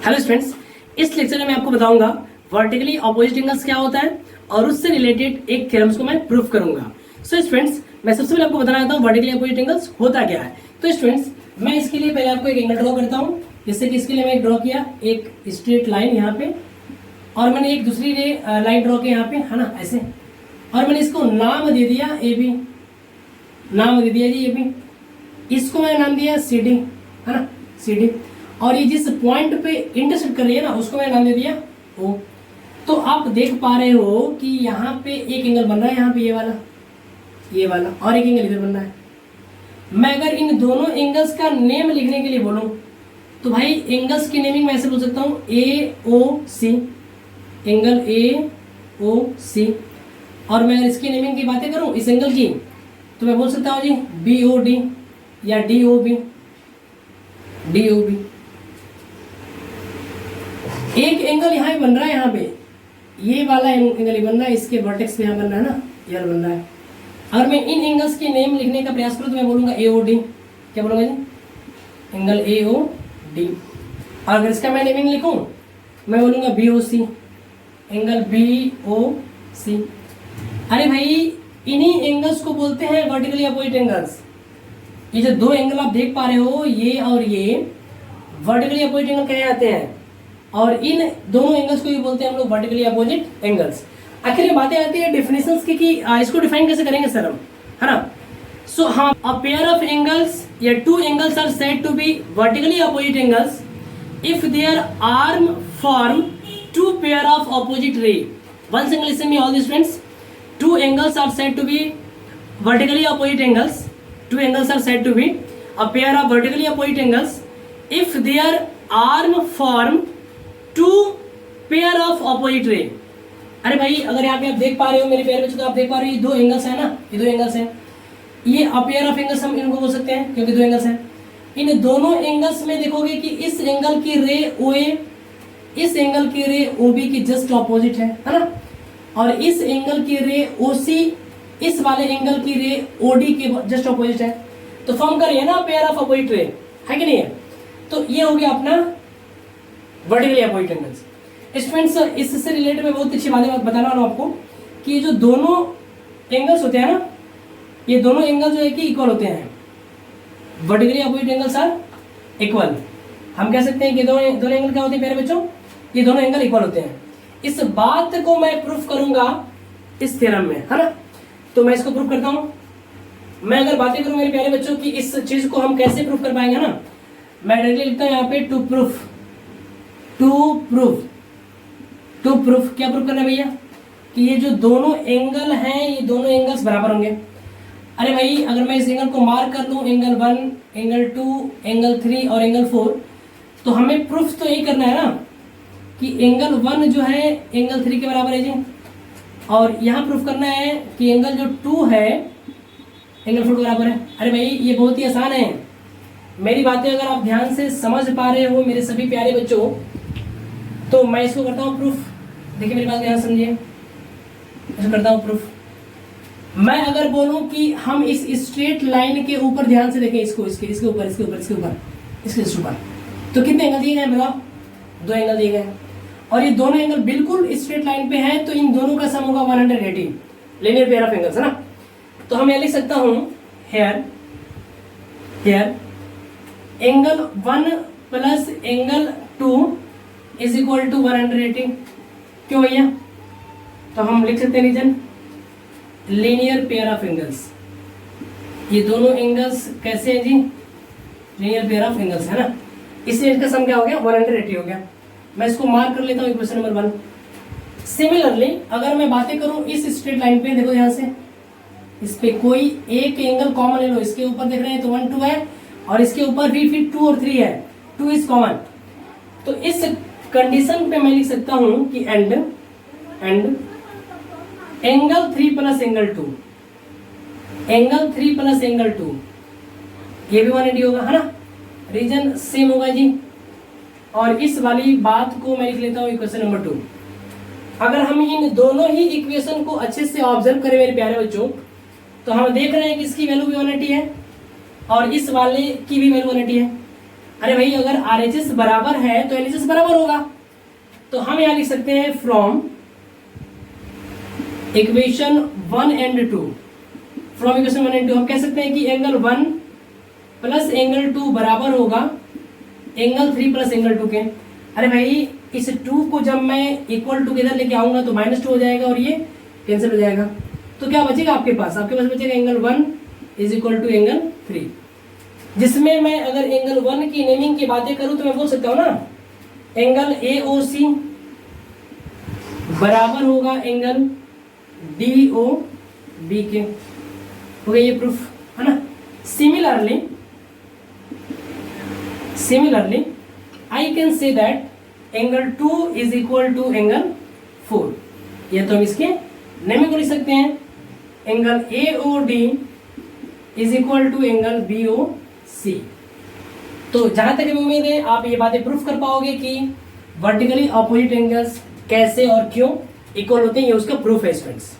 Hello students, इस lecture में मैं आपको बताऊंगा वर्टिकली अपोजिट एंगल्स क्या होता है और उससे रिलेटेड एक थ्योरम्स को मैं प्रूफ करूंगा। सो स्टूडेंट्स, मैं सबसे पहले आपको बताना चाहता हूँ वर्टिकली अपोजिट एंगल्स होता क्या है। तो स्टूडेंट्स, मैं इसके लिए पहले आपको एक एंगल ड्रॉ करता हूँ। जैसे कि इसके लिए मैं ड्रॉ किया एक स्ट्रेट लाइन यहाँ पे, और मैंने एक दूसरी लाइन ड्रॉ की यहाँ पे, है ना, ऐसे, और मैंने इसको नाम दे दिया ए बी, नाम दे दिया जी ए बी। इसको मैंने नाम दिया सी डी, है ना, सी डी। और ये जिस पॉइंट पे इंटरसेक्ट कर रही है ना, उसको मैंने नाम दे दिया ओ। तो आप देख पा रहे हो कि यहाँ पे एक एंगल बन रहा है, यहाँ पे ये वाला, और एक एंगल इधर बन रहा है। मैं अगर इन दोनों एंगल्स का नेम लिखने के लिए बोलूं तो भाई एंगल्स की नेमिंग मैं ऐसे बोल सकता हूँ ए ओ सी, एंगल ए ओ सी। और मैं अगर इसकी नेमिंग की बातें करूं इस एंगल की, तो मैं बोल सकता हूँ जी बी ओ डी या D O B, D O B. एक एंगल यहाँ बन रहा है, यहाँ पे ये वाला एंगल बन रहा है, इसके वर्टेक्स पे यहाँ बन रहा है ना, यहाँ बन रहा है। अगर मैं इन एंगल्स के नेम लिखने का प्रयास करूँ तो मैं बोलूंगा ए ओ डी। क्या बोलूंगा जी? Angle A O D. और अगर इसका मैं नेमिंग लिखूं मैं बोलूंगा बी ओ सी, एंगल बी ओ सी। अरे भाई, इन्हीं एंगल्स को बोलते हैं वर्टिकली अपोजिट एंगल्स। ये जो दो एंगल आप देख पा रहे हो, ये और ये, वर्टिकली अपोजिट एंगल कहे जाते हैं। और इन दोनों एंगल्स को ये बोलते हैं हम लोग वर्टिकली अपोजिट एंगल्स। आखिर ये बातें आती है डिफिनेशंस की कि इसको डिफाइन कैसे करेंगे सर हम, है ना। सो हाँ, अ पेयर ऑफ एंगल्स या two angles are said to be vertically opposite angles if their arm form two pair of opposite ray. One single listen me all the students, two angles are said to be vertically opposite angles. Two angles are said to be a pair of vertically opposite angles if their arm form two pair of opposite ray. अरे भाई, अगर यहाँ पे आप देख पा रहे हो मेरे पैर में, तो आप देख पा रहे हो ये दो एंगल्स है ना, ये दो एंगल्स हैं। ये अ पेयर ऑफ एंगल्स हम इनको बोल सकते हैं क्योंकि दो एंगल्स हैं। इन दोनों एंगल्स में देखोगे कि इस एंगल की रे ओ ए इस एंगल की रे ओ बी की जस्ट ऑपोजिट है ना। और इस एंगल की रे ओसी इस वाले एंगल की रे ओडी के जस्ट ऑपोजिट है, तो फॉर्म कर रही है ना पेयर ऑफ अपोजिट रे, है कि नहीं है। तो ये हो गया अपना वर्टिकली अपोजिट एंगल्स। स्टूडेंट्स, इससे रिलेटेड मैं बहुत अच्छी बातें बताना रहा हूं आपको कि जो दोनों एंगल्स होते हैं ना, ये दोनों एंगल जो है कि इक्वल होते हैं। Vertically opposite angles are equal. हम कह सकते हैं कि दोनों एंगल क्या होते हैं प्यारे बच्चों, ये दोनों एंगल इक्वल होते हैं। इस बात को मैं प्रूफ करूंगा इस थ्योरम में, है ना। तो मैं इसको प्रूफ करता हूं। मैं अगर बातें करूं मेरे प्यारे बच्चों की इस चीज को हम कैसे प्रूफ कर पाएंगे ना, मैं डायरेक्टली लिखता हूं यहाँ पे टू प्रूफ क्या प्रूफ करना है भैया, कि ये जो दोनों एंगल हैं ये दोनों एंगल्स बराबर होंगे। अरे भाई, अगर मैं इस एंगल को मार्क कर लूं, एंगल 1, एंगल 2, एंगल 3 और एंगल 4, तो हमें प्रूफ तो यही करना है ना कि एंगल 1 जो है एंगल 3 के बराबर है जी, और यहाँ प्रूफ करना है कि एंगल जो 2 है एंगल 4 के बराबर है। अरे भाई, ये बहुत ही आसान है। मेरी बातें अगर आप ध्यान से समझ पा रहे हो मेरे सभी प्यारे बच्चों, तो मैं इसको करता हूँ प्रूफ। देखिए मेरी बात ध्यान समझिए, इसको करता हूँ प्रूफ। मैं अगर बोलूँ कि हम इस स्ट्रेट लाइन के ऊपर ध्यान से देखें, इसको इसके ऊपर, तो कितने एंगल दिए गए बताओ? दो एंगल दिए गए, और ये दोनों एंगल बिल्कुल स्ट्रेट लाइन पे हैं, तो इन दोनों का सम होगा 180, लीनियर पेयर ऑफ एंगल्स, है ना। तो हम यह लिख सकता हूं here angle 1 plus angle 2 is equal to 180। क्यों भैया? तो हम लिख सकते हैं reason linear pair of angles. ये दोनों एंगल्स कैसे हैं जी? लीनियर पेयर ऑफ एंगल्स, है ना। इससे इसका सम क्या हो गया? 180 हो गया। मैं इसको मार्क कर लेता हूँ इक्वेशन नंबर 1। सिमिलरली अगर मैं बातें करूं इस स्ट्रेट लाइन पे, देखो यहाँ से इस पे कोई एक एंगल कॉमन ले लो, इसके ऊपर देख रहे हैं तो 1 2 है, और इसके ऊपर भी फिर 2 और 3 है, 2 इज कॉमन। तो इस कंडीशन पे मैं लिख सकता हूं कि and angle 3 plus angle 2, angle 3 plus angle 2, ये भी 180 होगा, है ना। रीजन सेम होगा जी। और इस वाली बात को मैं लिख लेता हूँ इक्वेशन नंबर 2। अगर हम इन दोनों ही इक्वेशन को अच्छे से ऑब्जर्व करें मेरे प्यारे बच्चों, तो हम देख रहे हैं कि इसकी वैल्यू भी 180 है और इस वाले की भी वैल्यू 180 है। अरे भाई अगर RHS बराबर है तो LHS बराबर होगा, तो हम यहां लिख सकते हैं from equation 1 and 2, from equation 1 and 2 हम कह सकते हैं कि एंगल 1 प्लस एंगल 2 बराबर होगा एंगल 3 प्लस एंगल 2 के। अरे भाई इस 2 को जब मैं इक्वल टू के इधर लेके आऊंगा तो -2 हो जाएगा और ये कैंसिल हो जाएगा, तो क्या बचेगा आपके पास बचेगा angle 1 is equal to angle 3, जिसमें मैं अगर एंगल 1 की नेमिंग की बातें करूं तो मैं बोल सकता हूं ना एंगल AOC बराबर होगा एंगल DOB के, हो गया ये प्रूफ, है ना। Similarly I can say that angle 2 is equal to angle 4, या तो हम इसके नेमिंग को लिख सकते हैं angle AOD is equal to angle BOC। तो जहां तक उम्मीद है आप ये बातें प्रूफ कर पाओगे कि वर्टिकली अपोजिट एंगल्स कैसे और क्यों इक्वल होते हैं, ये उसका प्रूफ है स्टूडेंट्स।